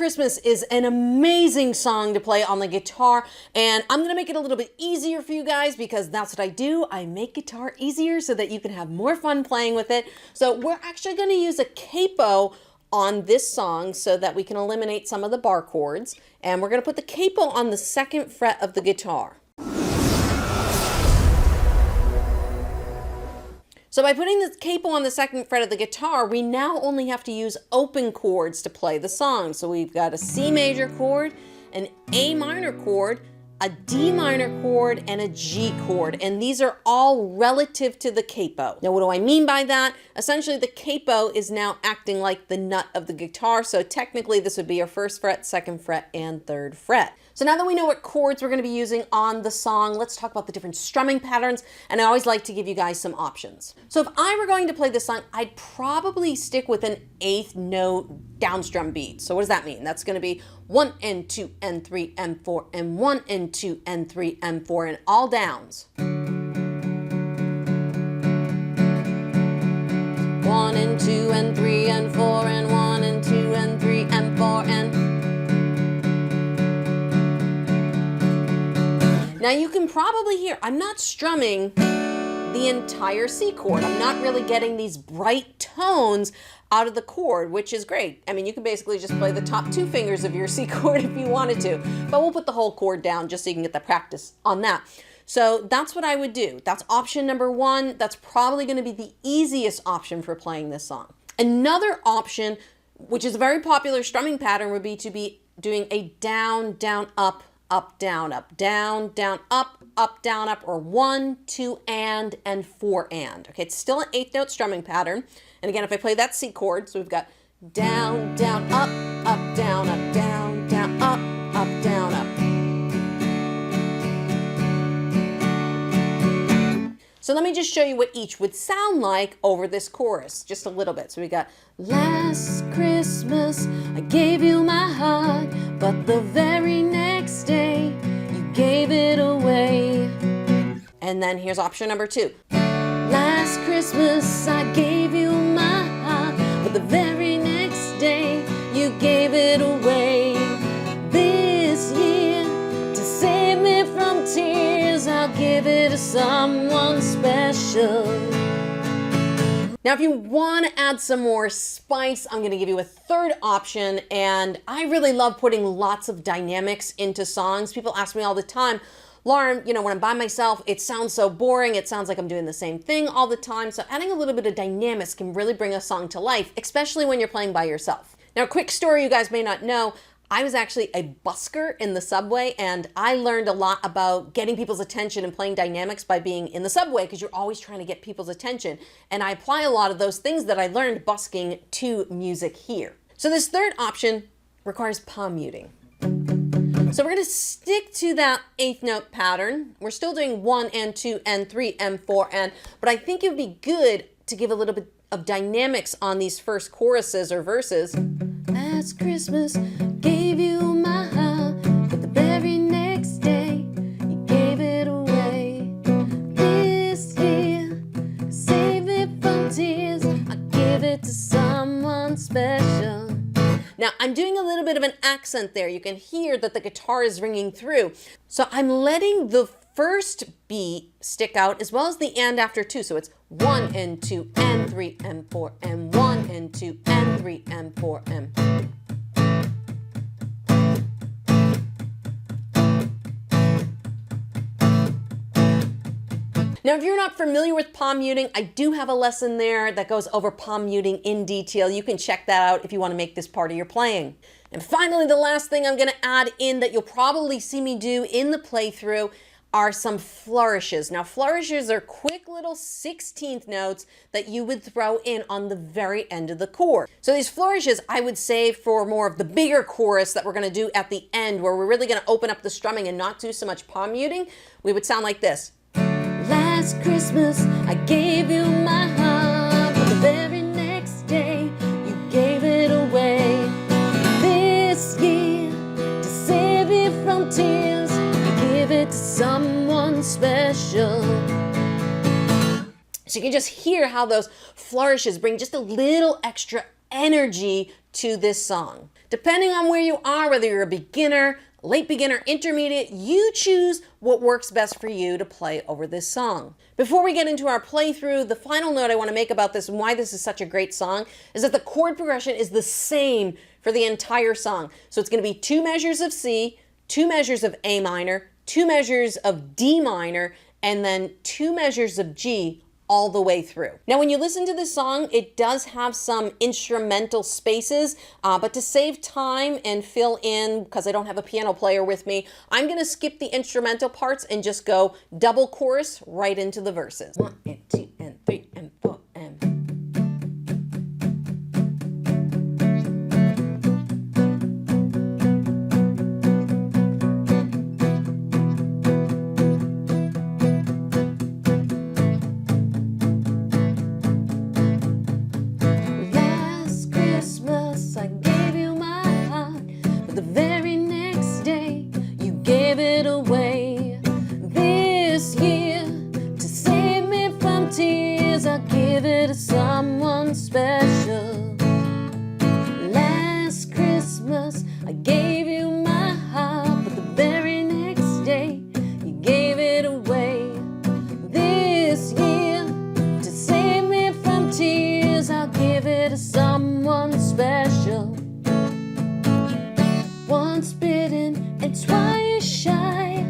Christmas is an amazing song to play on the guitar, and I'm gonna make it a little bit easier for you guys because that's what I do. I make guitar easier so that you can have more fun playing with it. So we're actually gonna use a capo on this song so that we can eliminate some of the bar chords, and we're gonna put the capo on the 2nd fret of the guitar. So by putting the capo on the 2nd fret of the guitar, we now only have to use open chords to play the song. So we've got a C major chord, an A minor chord, a D minor chord, and a G chord. And these are all relative to the capo. Now, what do I mean by that? Essentially, the capo is now acting like the nut of the guitar. So technically, this would be our 1st fret, 2nd fret, and 3rd fret. So now that we know what chords we're going to be using on the song, let's talk about the different strumming patterns. And I always like to give you guys some options. So if I were going to play this song, I'd probably stick with an 8th note down strum beat. So what does that mean? That's going to be 1 and 2 and 3 and 4 and 1 and 2 and 3 and 4 and all downs. 1 and 2 and 3 and 4 and 1 and 2 and 3 and 4 and... Now you can probably hear, I'm not strumming the entire C chord. I'm not really getting these bright tones out of the chord, which is great. I mean, you can basically just play the top 2 fingers of your C chord if you wanted to, but we'll put the whole chord down just so you can get the practice on that. So that's what I would do. That's option number 1. That's probably going to be the easiest option for playing this song. Another option, which is a very popular strumming pattern, would be to be doing a down, down, up, down, up, down, down, up, down, up, or 1, 2, and 4 and. Okay, it's still an 8th note strumming pattern. And again, if I play that C chord, so we've got down, down, up, down, down, down, up, down, up. So let me just show you what each would sound like over this chorus, just a little bit. So we got, last Christmas, I gave you my heart, but the very next day, you gave it away. And then here's option number 2. Last Christmas, I gave you my heart, but the very next day, you gave it away. This year, to save me from tears, I'll give it to someone special. Now, if you want to add some more spice, I'm going to give you a 3rd option, and I really love putting lots of dynamics into songs. People ask me all the time, Lauren, you know, when I'm by myself, it sounds so boring. It sounds like I'm doing the same thing all the time. So adding a little bit of dynamics can really bring a song to life, especially when you're playing by yourself. Now, a quick story you guys may not know. I was actually a busker in the subway, and I learned a lot about getting people's attention and playing dynamics by being in the subway, because you're always trying to get people's attention. And I apply a lot of those things that I learned busking to music here. So this 3rd option requires palm muting. So we're going to stick to that 8th note pattern. We're still doing 1 and 2 and 3 and 4 and, but I think it would be good to give a little bit of dynamics on these first choruses or verses. Last Christmas, gave you my heart, but the very next day, you gave it away. This year, save it from tears, I give it to someone special. Now, I'm doing a little bit of an accent there. You can hear that the guitar is ringing through. So I'm letting the first beat stick out as well as the and after 2. So it's 1 and 2 and 3 and 4 and 1 and 2 and 3 and 4 and. Now, if you're not familiar with palm muting, I do have a lesson there that goes over palm muting in detail. You can check that out if you want to make this part of your playing. And finally, the last thing I'm going to add in that you'll probably see me do in the playthrough are some flourishes. Now, flourishes are quick little 16th notes that you would throw in on the very end of the chord. So these flourishes I would save for more of the bigger chorus that we're going to do at the end, where we're really going to open up the strumming and not do so much palm muting. We would sound like this. Last Christmas, I gave you my heart, but the very next day, you gave it away. This year, to save me from tears, you give it to someone special. So you can just hear how those flourishes bring just a little extra energy to this song. Depending on where you are, whether you're a beginner, late beginner, intermediate, you choose what works best for you to play over this song. Before we get into our playthrough, the final note I want to make about this and why this is such a great song is that the chord progression is the same for the entire song. So it's going to be 2 measures of C, 2 measures of A minor, 2 measures of D minor, and then 2 measures of G all the way through. Now, when you listen to this song, it does have some instrumental spaces, but to save time and fill in, because I don't have a piano player with me, I'm gonna skip the instrumental parts and just go double chorus right into the verses. 1 and 2 and 3 and 4 and... Someone special. Last Christmas I gave you my heart, but the very next day you gave it away. This year, to save me from tears, I'll give it to someone special. Once bitten and twice shy,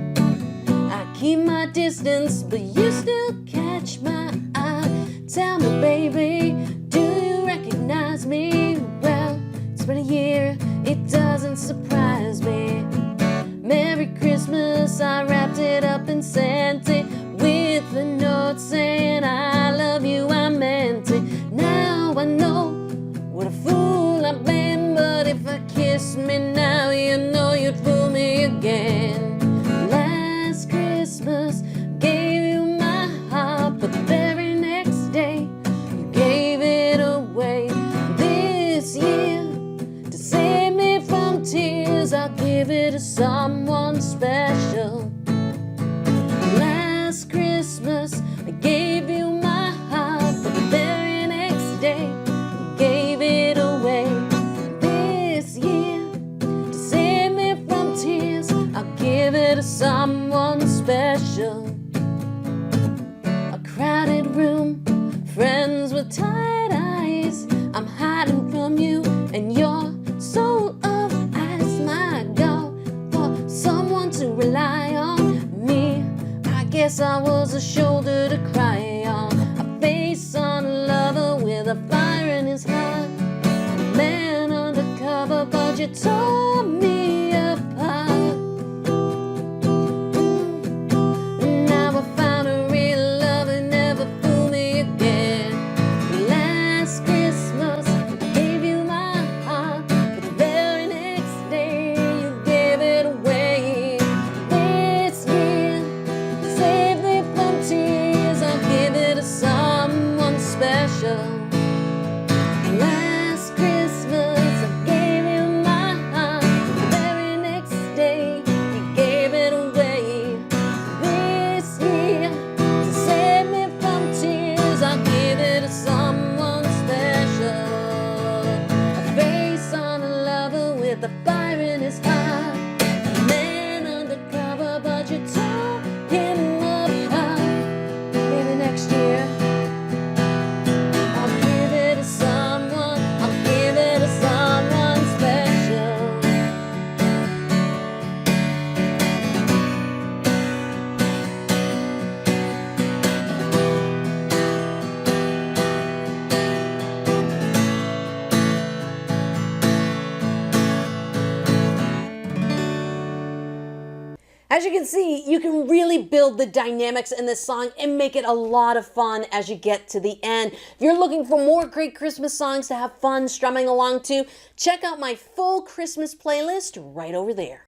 I keep my distance, but you still catch my eye. Tell me, baby, do you recognize me? Well, it's been a year, it doesn't surprise me. Merry Christmas, I wrapped it up and sent it with a note saying I love you, I meant it. Now I know what a fool I've been, but if I kiss me now, you know you'd fool me again. Last Christmas, gave you my heart, but the very next day you gave it away. This year, to save me from tears, I'll give it to someone special. Last Christmas I gave you my heart, but the very next day you gave it away. This year, to save me from tears, I'll give it to someone special. A crowded room, friends with tired eyes, I'm hiding from you and your soul of ice. My God, for someone to rely on me, I guess I was a shoulder to cry on, a face on a lover with a fire in his heart, a man undercover, but you tore me apart. Now I found a real love and never fool me again. Last Christmas I gave you my heart, but the very next day you gave it away. This year, save me from tears, I'll give it to someone special. Last Christmas I gave you my heart, but the very next day you gave it away. This year, to save me from tears, I'll give it to someone special. A face on a lover with a fire in his heart, a man undercover, but you tore him apart. Maybe next year I'll give it to someone, I'll give it to someone special. As you can see, you can really build the dynamics in this song and make it a lot of fun as you get to the end. If you're looking for more great Christmas songs to have fun strumming along to, check out my full Christmas playlist right over there.